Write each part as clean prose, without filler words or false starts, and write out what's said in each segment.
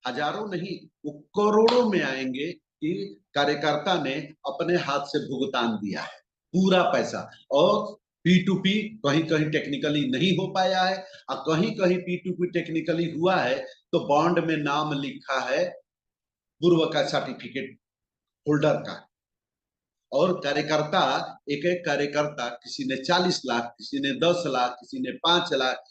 हजारों नहीं, वो करोड़ों में आएंगे कि कार्यकर्ता ने अपने हाथ से भुगतान दिया है पूरा पैसा। और पी टू पी कहीं कहीं टेक्निकली नहीं हो पाया है, और कहीं कहीं पी टू पी टेक्निकली हुआ है तो बॉन्ड में नाम लिखा है पूर्व का सर्टिफिकेट होल्डर का। और कार्यकर्ता, एक एक कार्यकर्ता, किसी ने 40 लाख, किसी ने 10 लाख, किसी ने 5 लाख,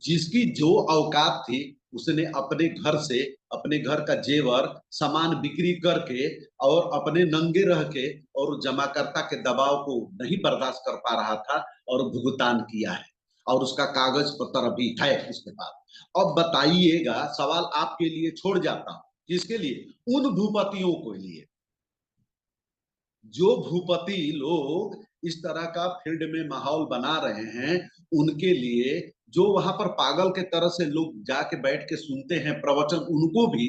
जिसकी जो औकात थी उसने अपने घर से, अपने घर का जेवर सामान बिक्री करके और अपने नंगे रह के और जमाकर्ता के दबाव को नहीं बर्दाश्त कर पा रहा था और भुगतान किया है। और उसका कागज पत्र भी है उसके पास। अब बताइएगा, सवाल आपके लिए छोड़ जाता हूं, किसके लिए? उन भूपतियों के लिए जो भूपति लोग इस तरह का फील्ड में माहौल बना रहे हैं, उनके लिए, जो वहां पर पागल के तरह से लोग जाके बैठ के सुनते हैं प्रवचन, उनको भी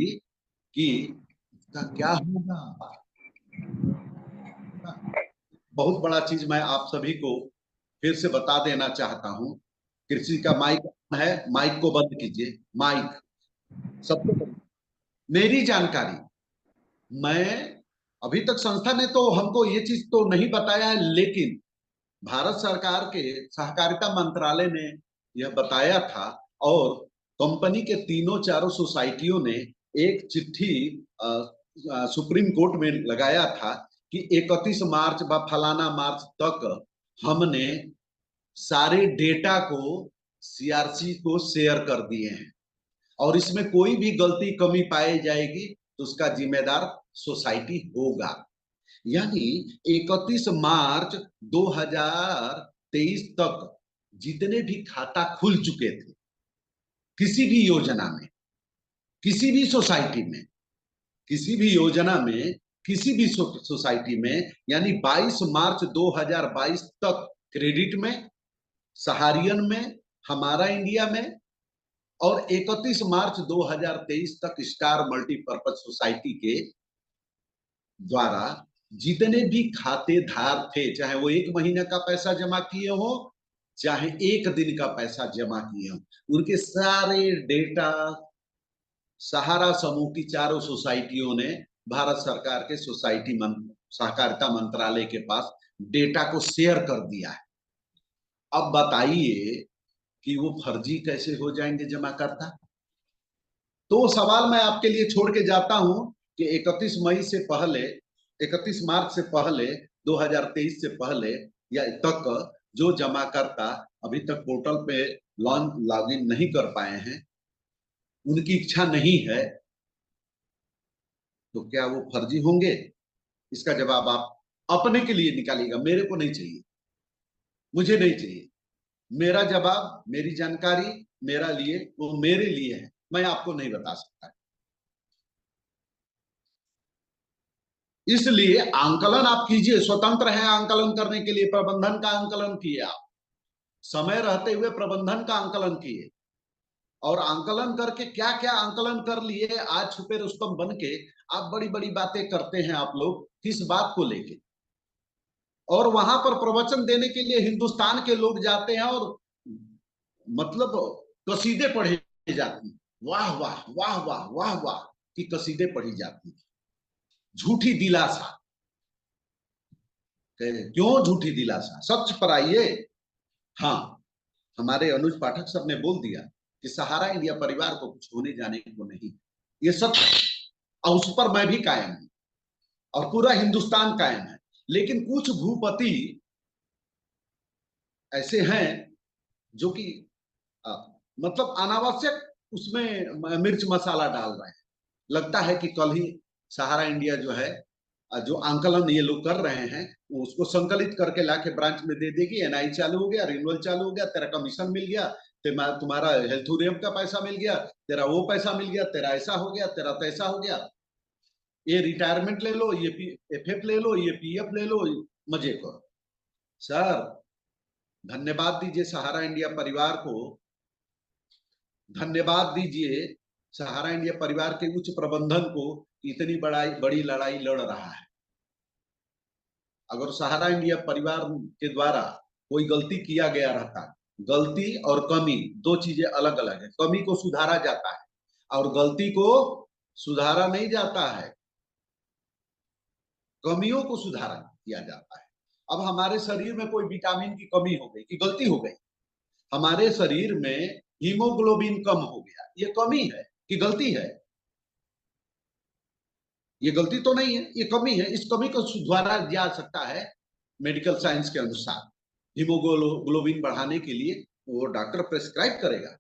कि इसका क्या होगा। बहुत बड़ा चीज मैं आप सभी को फिर से बता देना चाहता हूं। कृषि का माइक है, माइक को बंद कीजिए, माइक। सबसे पहले मेरी जानकारी, मैं, अभी तक संस्था ने तो हमको ये चीज तो नहीं बताया है, लेकिन भारत सरकार के सहकारिता मंत्रालय ने यह बताया था। और कंपनी के तीनों चारों सोसाइटियों ने एक चिट्ठी सुप्रीम कोर्ट में लगाया था कि 31 मार्च व फलाना मार्च तक हमने सारे डेटा को सीआरसी को शेयर कर दिए हैं, और इसमें कोई भी गलती कमी पाई जाएगी तो उसका जिम्मेदार सोसाइटी होगा। यानी 31 मार्च 2023 तक जितने भी खाता खुल चुके थे किसी भी योजना में, किसी भी सोसाइटी में, किसी भी योजना में, किसी भी सोसाइटी में, यानी 22 मार्च 2022 तक क्रेडिट में, सहारियन में, हमारा इंडिया में, और 31 मार्च 2023 तक स्टार मल्टीपर्पज सोसाइटी के द्वारा जितने भी खातेदार थे, चाहे वो 1 महीने का पैसा जमा किए हो, चाहे 1 दिन का पैसा जमा किए हो, उनके सारे डेटा सहारा समूह की चारों सोसाइटियों ने भारत सरकार के सहकारिता मंत्रालय के पास डेटा को शेयर कर दिया है। अब बताइए कि वो फर्जी कैसे हो जाएंगे जमाकर्ता? तो सवाल मैं आपके लिए छोड़ के जाता हूं कि 31 मई से पहले, 31 मार्च से पहले, 2023 से पहले या तक जो जमाकर्ता अभी तक पोर्टल पे लॉगिन नहीं कर पाए हैं, उनकी इच्छा नहीं है, तो क्या वो फर्जी होंगे? इसका जवाब आप अपने के लिए निकालिएगा, मेरे को नहीं चाहिए, मुझे नहीं चाहिए। मेरा जवाब, मेरी जानकारी, मेरा लिए, वो मेरे लिए है, मैं आपको नहीं बता सकता। इसलिए आंकलन आप कीजिए, स्वतंत्र है आंकलन करने के लिए। प्रबंधन का आंकलन किए आप, समय रहते हुए प्रबंधन का आंकलन किए, और आंकलन करके क्या क्या आंकलन कर लिए, आज छुपे रुस्तम बन के आप बड़ी बड़ी बातें करते हैं आप लोग, किस बात को लेके? और वहां पर प्रवचन देने के लिए हिंदुस्तान के लोग जाते हैं और मतलब कसीदे पढ़े जाती हैं, वाह वाह वाह वाह वाह वाह की कसीदे पढ़ी जाती हैं। झूठी दिलासा, क्यों झूठी दिलासा? सच पर आइए। हाँ, हमारे अनुज पाठक सर ने बोल दिया कि सहारा इंडिया परिवार को कुछ होने जाने को नहीं, ये सच है, और उस पर मैं भी कायम हूं और पूरा हिंदुस्तान कायम है। लेकिन कुछ भूपति ऐसे हैं जो कि मतलब अनावश्यक उसमें मिर्च मसाला डाल रहे हैं। लगता है कि कल ही सहारा इंडिया जो है, जो आंकलन ये लोग कर रहे हैं, वो उसको संकलित करके लाके ब्रांच में दे देगी, एनआई चालू हो गया, रिन्यूअल चालू हो गया, तेरा कमीशन मिल गया, तुम्हारा हेल्थूरियम का पैसा मिल गया, तेरा वो पैसा मिल गया, तेरा ऐसा हो गया, तेरा तैसा हो गया, ये रिटायरमेंट ले लो, ये एफएफ ले लो, ये पीएफ ले लो, मजे करो। सर, धन्यवाद दीजिए सहारा इंडिया परिवार को, धन्यवाद दीजिए सहारा इंडिया परिवार के उच्च प्रबंधन को, इतनी बड़ी लड़ाई लड़ रहा है। अगर सहारा इंडिया परिवार के द्वारा कोई गलती किया गया रहता, गलती और कमी दो चीजें अलग अलग है, कमी को सुधारा जाता है और गलती को सुधारा नहीं जाता है, कमियों को सुधारा किया जाता है। अब हमारे शरीर में कोई विटामिन की कमी हो गई कि गलती हो गई, हमारे शरीर में हीमोग्लोबिन कम हो गया, ये कमी है कि गलती है? ये गलती तो नहीं है, ये कमी है। इस कमी को सुधारा जा सकता है मेडिकल साइंस के अनुसार। हीमोग्लोबिन बढ़ाने के लिए वो डॉक्टर प्रेस्क्राइब करेगा।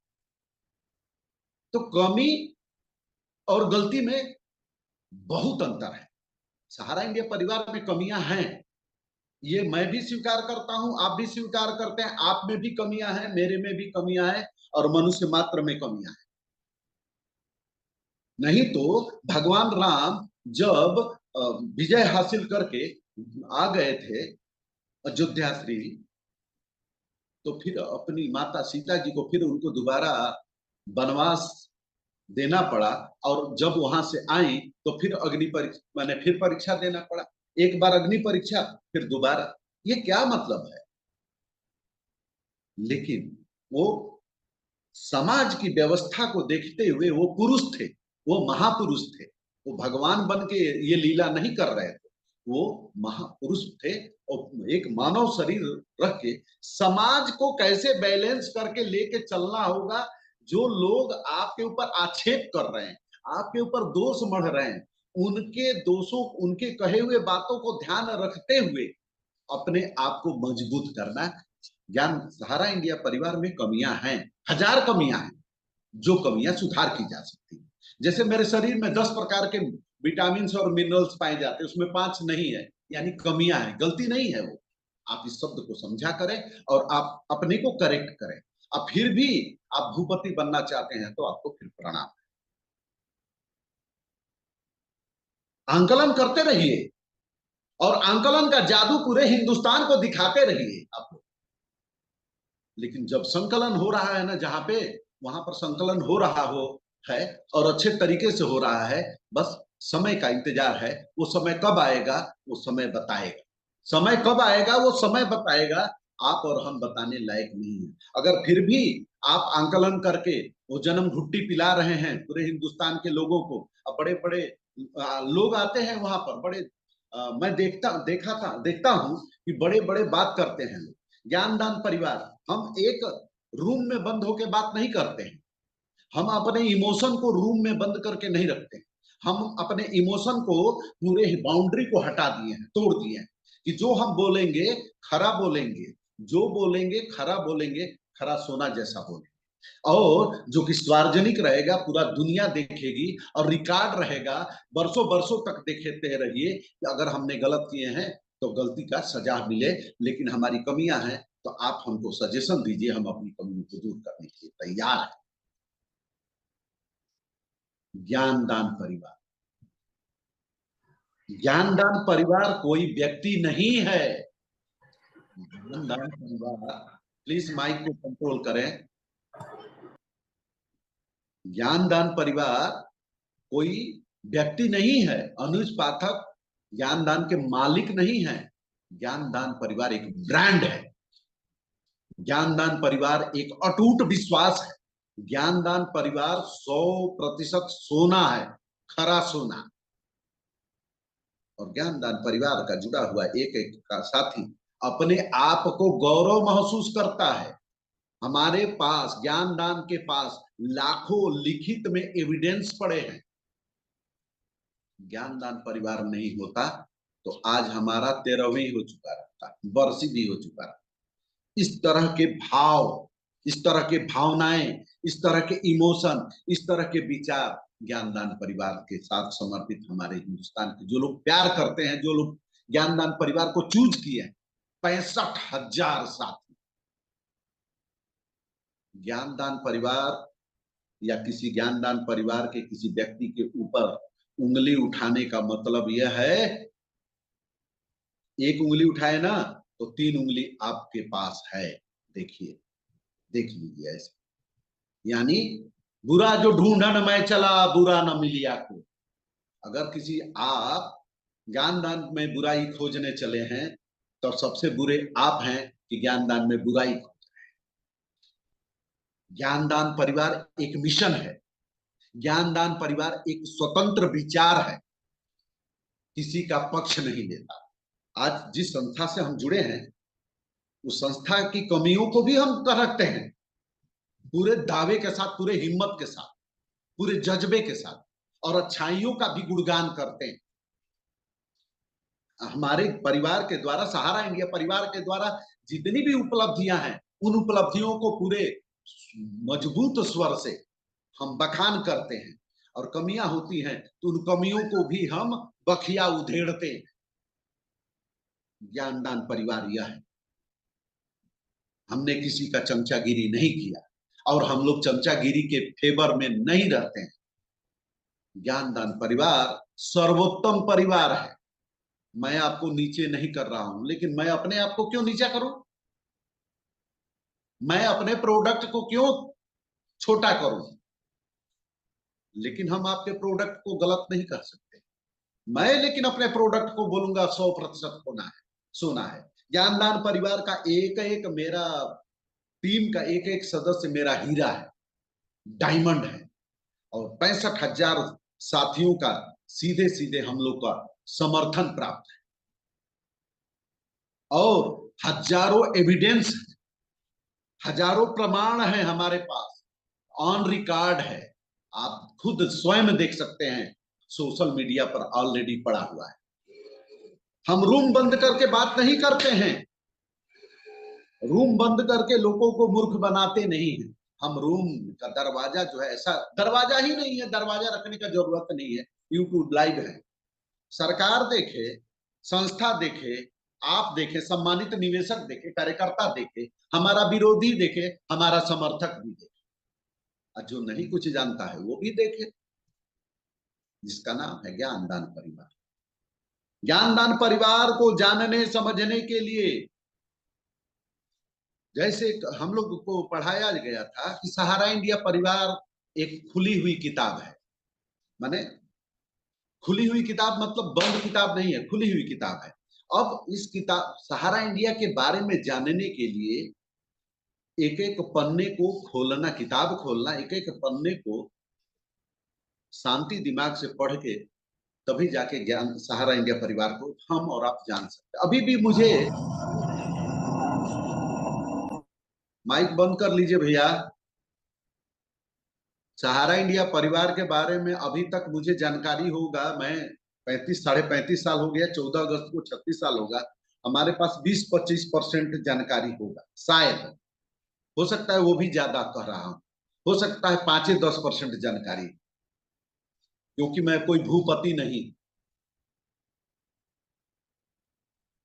तो कमी और गलती में बहुत अंतर है। सहारा इंडिया परिवार में कमियां हैं, ये मैं भी स्वीकार करता हूं, आप भी स्वीकार करते हैं। आप में भी कमियां हैं, मेरे में भी कमियां हैं, और मनुष्य मात्र में कमियां हैं। नहीं तो भगवान राम जब विजय हासिल करके आ गए थे अयोध्या श्री, तो फिर अपनी माता सीता जी को फिर उनको दोबारा वनवास देना पड़ा, और जब वहां से आई तो फिर अग्नि परीक्षा, मैंने फिर परीक्षा देना पड़ा। एक बार अग्नि परीक्षा, फिर दोबारा। ये क्या मतलब है? लेकिन वो समाज की व्यवस्था को देखते हुए वो पुरुष थे, वो महापुरुष थे। वो भगवान बन के ये लीला नहीं कर रहे थे, वो महापुरुष थे। और एक मानव शरीर रख के समाज को कैसे बैलेंस करके लेके चलना होगा। जो लोग आपके ऊपर आक्षेप कर रहे हैं, आपके ऊपर दोष मढ़ रहे हैं, उनके दोषों, उनके कहे हुए बातों को ध्यान रखते हुए अपने आप को मजबूत करना। ज्ञान सहारा इंडिया परिवार में कमियां हैं, हजार कमियां हैं, जो कमियां सुधार की जा सकती है। जैसे मेरे शरीर में 10 प्रकार के विटामिन और मिनरल्स पाए जाते हैं, उसमें 5 नहीं है, यानी कमियां हैं, गलती नहीं है वो। आप इस शब्द को समझा करें और आप अपने को करेक्ट करें। अब फिर भी आप भूपति बनना चाहते हैं तो आपको फिर प्रणाम। आंकलन करते रहिए और आंकलन का जादू पूरे हिंदुस्तान को दिखाते रहिए आप लोग। लेकिन जब संकलन हो रहा है ना, जहां पे, वहां पर संकलन हो रहा हो है और अच्छे तरीके से हो रहा है, बस समय का इंतजार है। वो समय कब आएगा, वो समय बताएगा। समय कब आएगा, वो समय बताएगा। आप और हम बताने लायक नहीं है। अगर फिर भी आप आंकलन करके वो जन्म घुट्टी पिला रहे हैं पूरे हिंदुस्तान के लोगों को, अब बड़े बड़े लोग आते हैं वहां पर, बड़े मैं देखता हूं कि बड़े बड़े बात करते हैं लोग। ज्ञानदान परिवार, हम एक रूम में बंद होकर बात नहीं करते हैं। हम अपने इमोशन को रूम में बंद करके नहीं रखते हैं। हम अपने इमोशन को, पूरे बाउंड्री को हटा दिए हैं, तोड़ दिए हैं कि जो हम बोलेंगे खरा बोलेंगे, जो बोलेंगे खरा बोलेंगे, खरा सोना जैसा बोलेंगे। और जो कि सार्वजनिक रहेगा, पूरा दुनिया देखेगी और रिकॉर्ड रहेगा, बरसों बरसों तक देखते रहिए कि अगर हमने गलत किए हैं तो गलती का सजा मिले। लेकिन हमारी कमियां हैं तो आप हमको सजेशन दीजिए, हम अपनी कमियों को दूर करने के लिए तैयार हैं। ज्ञानदान परिवार, ज्ञानदान परिवार कोई व्यक्ति नहीं है। ज्ञानदान परिवार, प्लीज माइक को कंट्रोल करें। ज्ञानदान परिवार कोई व्यक्ति नहीं है। अनुज पाठक ज्ञानदान के मालिक नहीं है। ज्ञानदान परिवार एक ब्रांड है। ज्ञानदान परिवार एक अटूट विश्वास है। ज्ञानदान परिवार 100% सोना है, खरा सोना। और ज्ञानदान परिवार का जुड़ा हुआ एक एक का साथी अपने आप को गौरव महसूस करता है। हमारे पास, ज्ञानदान के पास, लाखों लिखित में एविडेंस पड़े हैं। ज्ञानदान परिवार नहीं होता तो आज हमारा 13वीं हो चुका रहता, वर्ष भी हो चुका रहता। इस तरह के भाव, इस तरह के भावनाएं, इस तरह के इमोशन, इस तरह के विचार ज्ञानदान परिवार के साथ समर्पित हमारे हिंदुस्तान के जो लोग प्यार करते हैं, जो लोग ज्ञानदान परिवार को चूज किए हैं, 65,000 साथी। ज्ञानदान परिवार या किसी ज्ञानदान परिवार के किसी व्यक्ति के ऊपर उंगली उठाने का मतलब यह है, एक उंगली उठाए ना तो 3 उंगली आपके पास है। देखिए, देख लीजिए ऐसे। यानी बुरा जो ढूंढन मैं चला, बुरा न मिलिया को। अगर किसी आप ज्ञानदान में बुराई खोजने चले हैं तो सबसे बुरे आप हैं कि ज्ञानदान में बुराई खोज। ज्ञानदान परिवार एक मिशन है। ज्ञानदान परिवार एक स्वतंत्र विचार है, किसी का पक्ष नहीं लेता। आज जिस संस्था से हम जुड़े हैं, उस संस्था की कमियों को भी हम रखते हैं, पूरे दावे के साथ, पूरे हिम्मत के साथ, पूरे जज्बे के साथ, और अच्छाइयों का भी गुणगान करते हैं। हमारे परिवार के द्वारा, सहारा इंडिया परिवार के द्वारा जितनी भी उपलब्धियां हैं, उन उपलब्धियों को पूरे मजबूत स्वर से हम बखान करते हैं, और कमियां होती हैं तो उन कमियों को भी हम बखिया उधेड़ते हैं। ज्ञानदान परिवार यह है, हमने किसी का चमचागिरी नहीं किया, और हम लोग चमचागिरी के फेवर में नहीं रहते हैं। ज्ञानदान परिवार सर्वोत्तम परिवार है। मैं आपको नीचे नहीं कर रहा हूं, लेकिन मैं अपने आप को क्यों नीचा करूं? मैं अपने प्रोडक्ट को क्यों छोटा करूं? लेकिन हम आपके प्रोडक्ट को गलत नहीं कर सकते। मैं लेकिन अपने प्रोडक्ट को बोलूंगा 100% होना है, सोना है। ज्ञानदान परिवार का एक एक, मेरा टीम का एक एक सदस्य मेरा हीरा है, डायमंड है, और 65,000 साथियों का सीधे सीधे हम लोग का समर्थन प्राप्त है, और हजारों एविडेंस, हजारों प्रमाण है हमारे पास, ऑन रिकॉर्ड है। आप खुद स्वयं देख सकते हैं, सोशल मीडिया पर ऑलरेडी पड़ा हुआ है। हम रूम बंद करके बात नहीं करते हैं, रूम बंद करके लोगों को मूर्ख बनाते नहीं हैं। हम रूम का दरवाजा जो है, ऐसा दरवाजा ही नहीं है, दरवाजा रखने का जरूरत नहीं है। यूट्यूब लाइव है, सरकार देखे, संस्था देखे, आप देखे, सम्मानित निवेशक देखे, कार्यकर्ता देखे, हमारा विरोधी देखे, हमारा समर्थक भी देखे, और जो नहीं कुछ जानता है वो भी देखे, जिसका नाम है ज्ञानदान परिवार। ज्ञानदान परिवार को जानने समझने के लिए, जैसे हम लोग को पढ़ाया गया था कि सहारा इंडिया परिवार एक खुली हुई किताब है। माने खुली हुई किताब मतलब बंद किताब नहीं है, खुली हुई किताब है। अब इस किताब सहारा इंडिया के बारे में जानने के लिए एक एक पन्ने को खोलना, किताब खोलना, एक एक पन्ने को शांति दिमाग से पढ़ के, तभी जाके ज्ञान सहारा इंडिया परिवार को हम और आप जान सकते। अभी भी मुझे, माइक बंद कर लीजिए भैया। सहारा इंडिया परिवार के बारे में अभी तक मुझे जानकारी होगा, मैं 35 साल हो गया, 14 अगस्त को 36 साल होगा, हमारे पास 20-25% जानकारी होगा शायद। हो सकता है वो भी ज्यादा कह रहा हूं, हो सकता है 5-10% जानकारी, क्योंकि मैं कोई भूपति नहीं,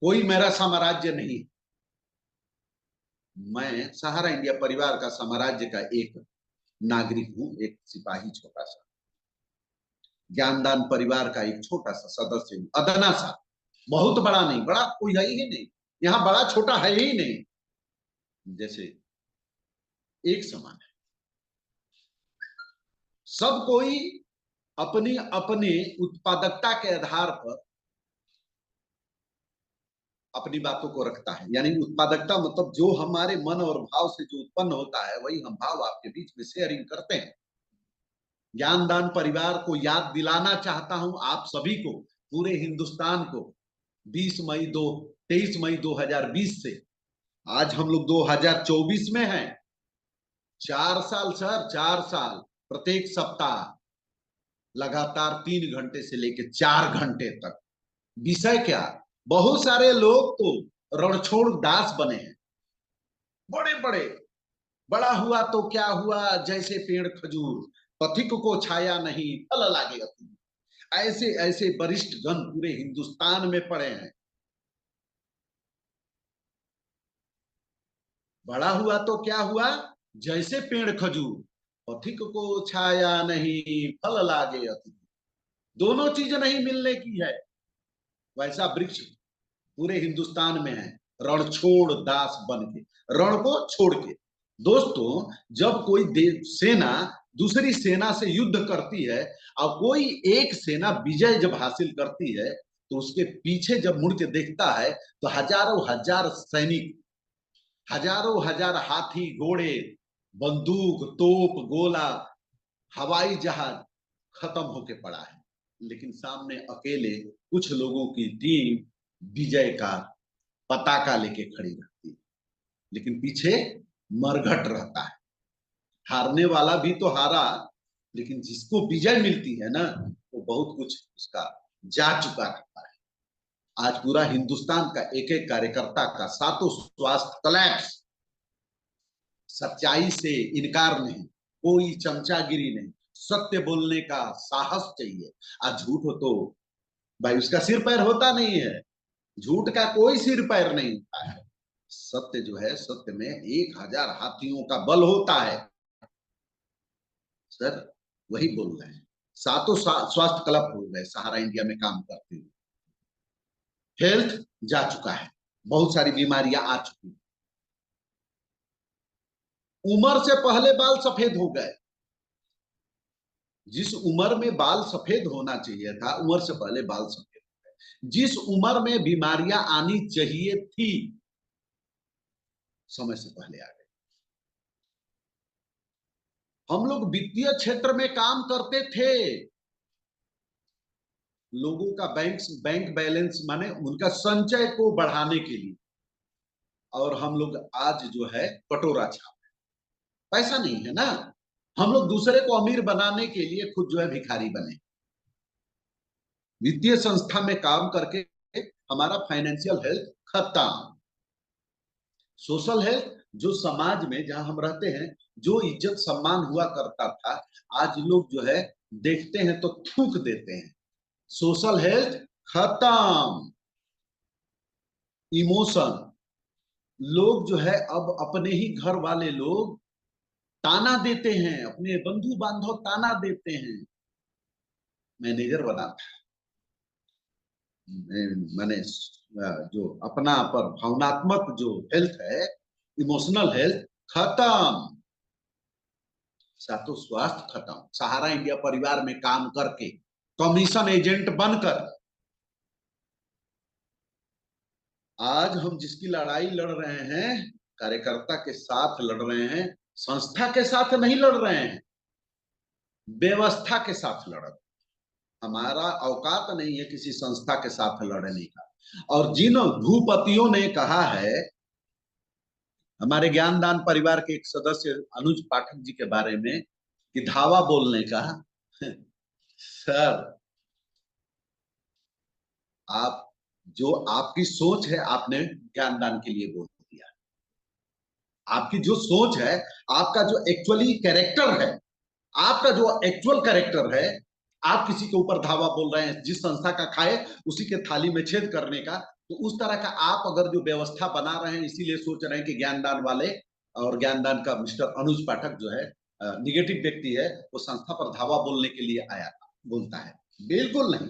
कोई मेरा साम्राज्य नहीं। मैं सहारा इंडिया परिवार का साम्राज्य का एक नागरिक हूं, एक सिपाही, छोटा सा ज्ञानदान परिवार का एक छोटा सा सदस्य हूं, अदना सा, बहुत बड़ा नहीं, बड़ा कोई है ही नहीं, यहाँ बड़ा छोटा है ही नहीं, जैसे एक समान है। सब कोई अपनी अपनी उत्पादकता के आधार पर अपनी बातों को रखता है। यानी उत्पादकता मतलब जो हमारे मन और भाव से जो उत्पन्न होता है, वही हम भाव आपके बीच में शेयरिंग करते हैं। ज्ञानदान परिवार को याद दिलाना चाहता हूं आप सभी को, पूरे हिंदुस्तान को, 23 मई 2020 से आज हम लोग 2024 में हैं। 4 साल सर, 4 साल, प्रत्येक सप्ताह लगातार 3 घंटे से लेकर 4 घंटे तक। विषय क्या? बहुत सारे लोग तो रणछोड़ दास बने हैं, बड़े बड़े, बड़ा हुआ तो क्या हुआ, जैसे पेड़ खजूर, पथिक को छाया नहीं, फल लागे अतुल। ऐसे ऐसे वरिष्ठ गण पूरे हिंदुस्तान में पड़े हैं। बड़ा हुआ तो क्या हुआ, जैसे पेड़ खजूर, पथिक को छाया नहीं, फल लागे अतुल। दोनों चीज नहीं मिलने की है, वैसा वृक्ष पूरे हिंदुस्तान में है, रणछोड़ दास बन के, रण को छोड़ के। दोस्तों, जब कोई सेना दूसरी सेना से युद्ध करती है, और कोई एक सेना विजय जब हासिल करती है, तो उसके पीछे जब मुड़ के देखता है, तो हजारों हजार सैनिक, हजारों हजार हाथी घोड़े, बंदूक, तोप, गोला, हवाई जहाज खत्म होके पड़ा है, लेकिन सामने अकेले कुछ लोगों की टीम विजय का पताका लेके खड़ी रहती है, लेकिन पीछे मरघट रहता है। हारने वाला भी तो हारा, लेकिन जिसको विजय मिलती है ना, वो बहुत कुछ उसका जा चुका रहता है। आज पूरा हिंदुस्तान का एक एक कार्यकर्ता का सातों स्वास्थ्य कलेक्स, सच्चाई से इनकार नहीं, कोई चमचागिरी नहीं, सत्य बोलने का साहस चाहिए। आज झूठ हो तो भाई उसका सिर पैर होता नहीं है, झूठ का कोई सिर पैर नहीं होता है। सत्य जो है, सत्य में 1000 हाथियों का बल होता है। सर वही बोल रहे हैं। सातों स्वास्थ्य क्लब हो गए सहारा इंडिया में काम करते हुए, हेल्थ जा चुका है, बहुत सारी बीमारियां आ चुकी हैं। उम्र से पहले बाल सफेद हो गए। जिस उम्र में बाल सफेद होना चाहिए था, उम्र से पहले बाल सफेद हो गए। जिस उम्र में बीमारियां आनी चाहिए थी, समय से पहले आ गए। हम लोग वित्तीय क्षेत्र में काम करते थे, लोगों का बैंक बैलेंस माने उनका संचय को बढ़ाने के लिए, और हम लोग आज जो है कटोरा छाप, पैसा नहीं है ना, हम लोग दूसरे को अमीर बनाने के लिए खुद जो है भिखारी बने। वित्तीय संस्था में काम करके हमारा फाइनेंशियल हेल्थ खत्म। सोशल हेल्थ, जो समाज में जहां हम रहते हैं जो इज्जत सम्मान हुआ करता था, आज लोग जो है देखते हैं तो थूक देते हैं। सोशल हेल्थ खत्म। इमोशन, लोग जो है अब अपने ही घर वाले लोग ताना देते हैं, अपने बंधु बांधव ताना देते हैं। मैनेजर बना था, मैंने जो अपना पर भावनात्मक जो हेल्थ है, इमोशनल हेल्थ खत्म। सातों स्वास्थ्य खत्म। सहारा इंडिया परिवार में काम करके, कमीशन एजेंट बनकर आज हम जिसकी लड़ाई लड़ रहे हैं, कार्यकर्ता के साथ लड़ रहे हैं, संस्था के साथ नहीं लड़ रहे हैं, व्यवस्था के साथ लड़ रहे हैं। हमारा औकात नहीं है किसी संस्था के साथ लड़ने का। और जिन भूपतियों ने कहा है, हमारे ज्ञानदान परिवार के एक सदस्य अनुज पाठक जी के बारे में कि धावा बोलने का, सर आप, जो आपकी सोच है आपने ज्ञानदान के लिए बोल दिया। आपकी जो सोच है, आपका जो एक्चुअली कैरेक्टर है, आपका जो एक्चुअल कैरेक्टर है, आप किसी के ऊपर धावा बोल रहे हैं, जिस संस्था का खाए उसी के थाली में छेद करने का। तो उस तरह का आप अगर जो व्यवस्था बना रहे हैं, इसीलिए सोच रहे हैं कि ज्ञानदान वाले और ज्ञानदान का मिस्टर अनुज पाठक जो है निगेटिव व्यक्ति है, वो संस्था पर धावा बोलने के लिए आया था, बोलता है। बिल्कुल नहीं।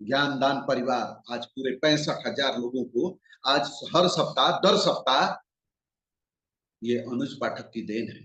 ज्ञानदान परिवार आज पूरे 65,000 लोगों को आज हर सप्ताह दर सप्ताह, ये अनुज पाठक की देन है।